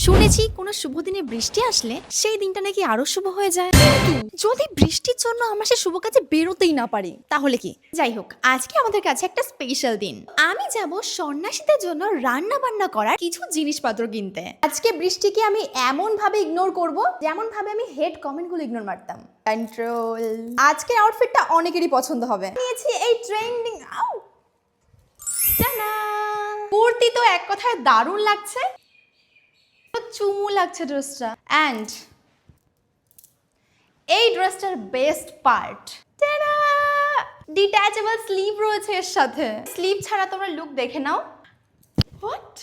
শুনেছি কোনো শুভ দিনে বৃষ্টি আসলে সেই দিনটা নাকি আরো শুভ হয়ে যায়। কিন্তু যদি বৃষ্টির জন্য আমরা সে শুভ কাজে বেরোতেই না পারি তাহলে কি? যাই হোক, আজকে আমাদের কাছে একটা স্পেশাল দিন। আমি যাব সন্ন্যাসীদের জন্য রান্না বান্না করার কিছু জিনিসপত্র কিনতে। আজকে বৃষ্টিকে আমি এমন ভাবে ইগনোর করব যেমন ভাবে আমি হেড কমেন্টগুলো ইগনোর মারতাম। কন্ট্রোল। আজকের আউটফিটটা অনেকেরই পছন্দ হবে। নিয়েছি এই ট্রেন্ডিং কুর্তি তো এক কথায় দারুণ লাগছে, চুমু লাগছে ড্রেসটা। অ্যান্ড এই ড্রেসটার বেস্ট পার্ট, ডিট্যাচেবল স্লিভ রয়েছে এর সাথে। স্লিভ ছাড়া তোমরা লুক দেখে নাও। व्हाट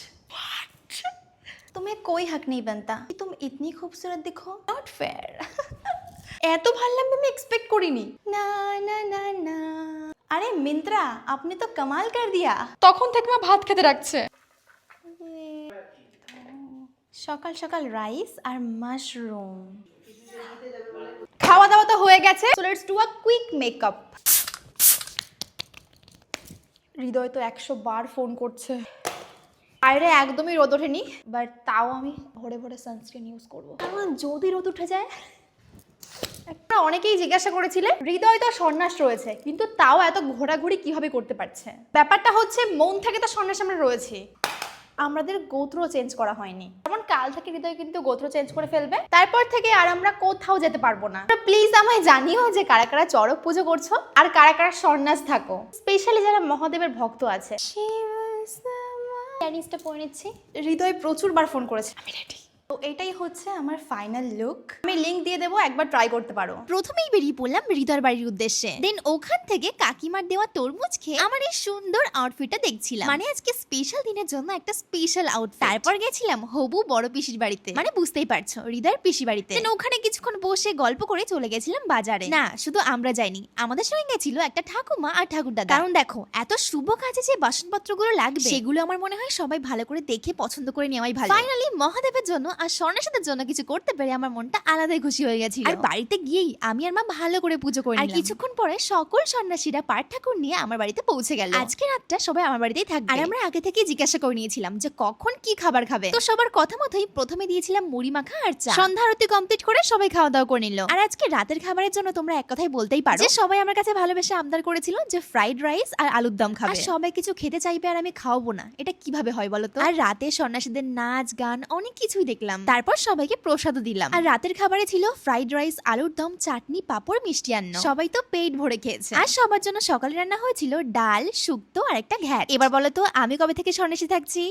तुम्हें कोई हक नहीं बनता कि तुम इतनी खूबसूरत दिखो। Not fair. এত ভালো লাগবে আমি এক্সপেক্ট করিনি। না না না না, আরে মিন্ত্রা আপনি তো কামাল কর দিয়া। তখন থেকে মা ভাত খেতে রাখছে। সকাল সকাল রাইস আর মাশরুম। খাওয়া দাওয়া তো হয়ে গেছে, so let's do a quick makeup. Hriday তো 100 বার ফোন করছে। বাইরে একদমই রোদ ওঠেনি, বাট তাও আমি ভোরে ভোরে সানস্ক্রিন ইউজ করবো, কারণ যদি রোদ উঠে যায়। একটা অনেকেই জিজ্ঞাসা করেছিলেন হৃদয় তো সন্ন্যাস রয়েছে কিন্তু তাও এত ঘোরাঘুরি কিভাবে করতে পারছে। ব্যাপারটা হচ্ছে মন থেকে তো সন্ন্যাস আমরা রয়েছি, আমাদের গোত্র চেঞ্জ করা হয়নি। যেমন কাল থেকে হৃদয় কিন্তু গোত্র চেঞ্জ করে ফেলবে, তারপর থেকে আর আমরা কোথাও যেতে পারবো না। প্লিজ আমায় জানিও যে কারা কারা চড়ক পুজো করছো আর কারা কারা সন্ন্যাস থাকো, স্পেশালি যারা মহাদেবের ভক্ত আছে। টেনিসটা পরে নিচ্ছি। হৃদয় প্রচুর বার ফোন করেছে, আমি রেডি। তো এটাই হচ্ছে আমার ফাইনাল লুক। আমি লিংক দিয়ে দেবো, একবার ট্রাই করতে পারো। প্রথমেই বেরিয়ে পড়লাম হৃদয়ের বাড়ির উদ্দেশ্যে। দেন ওখান থেকে কাকিমার দেওয়া তরমুজ খেয়ে আমার এই সুন্দর আউটফিটটা দেখছিলাম, মানে আজকে স্পেশাল দিনের জন্য একটা স্পেশাল আউটফিট। তারপর গেছিলাম হবু বড় পিসির বাড়িতে, মানে বুঝতেই পারছো হৃদয়ের পিসি বাড়িতে। দেন ওখানে কিছুক্ষণ বসে গল্প করে চলে গেছিলাম বাজারে। না শুধু আমরা যাইনি, আমাদের সঙ্গে গেছিল একটা ঠাকুমা আর ঠাকুরদাদা। কারণ দেখো এত শুভ কাজে যে বাসনপত্রগুলো লাগবে সেগুলো আমার মনে হয় সবাই ভালো করে দেখে পছন্দ করে নেওয়াই ভালো। ফাইনালি মহাদেবের জন্য আর সন্ন্যাসীদের জন্য কিছু করতে পেরে আমার মনটা আলাদাই খুশি হয়ে গেছিল। আর বাড়িতে গিয়েই আমি আর মা ভালো করে পুজো করে নিলাম। আর কিছুক্ষণ পরে সকল সন্ন্যাসীরা পাট ঠাকুর নিয়ে আমার বাড়িতে পৌঁছে গেল। আজকে রাতটা সবাই আমার বাড়িতেই থাকবে। আর আমরা আগে থেকে জিজ্ঞাসা করে নিয়েছিলাম যে কখন কি খাবার খাবে। তো সবার কথা মতোই প্রথমে দিয়েছিলাম মুড়ি মাখা আর চা। সন্ধ্যা আরতি কমপ্লিট করে সবাই খাওয়া দাওয়া করে নিল। আর আজকে রাতের খাবারের জন্য তোমরা এক কথাই বলতেই পারো যে সবাই আমার কাছে ভালোবেসে আবদার করেছিল যে ফ্রাইড রাইস আর আলুর দম খাবে। আর সবাই কিছু খেতে চাইবে আর আমি খাওয়াবো না, এটা কিভাবে হয় বলো তো? আর রাতে সন্ন্যাসীদের নাচ গান অনেক কিছুই দেখলাম। তারপর সবাইকে প্রসাদও দিলাম। আর রাতের খাবারে ছিল ফ্রাইড রাইস, আলুর দম, চাটনি, পাঁপড়, মিষ্টিয়ান্ন। সবাই তো পেট ভরে খেয়েছে। আর সবার জন্য সকালে রান্না হয়েছিল ডাল, শুক্তো আর একটা ঘ্যাট। এবার বলো তো আমি কবে থেকে সন্ন্যাসী থাকছি?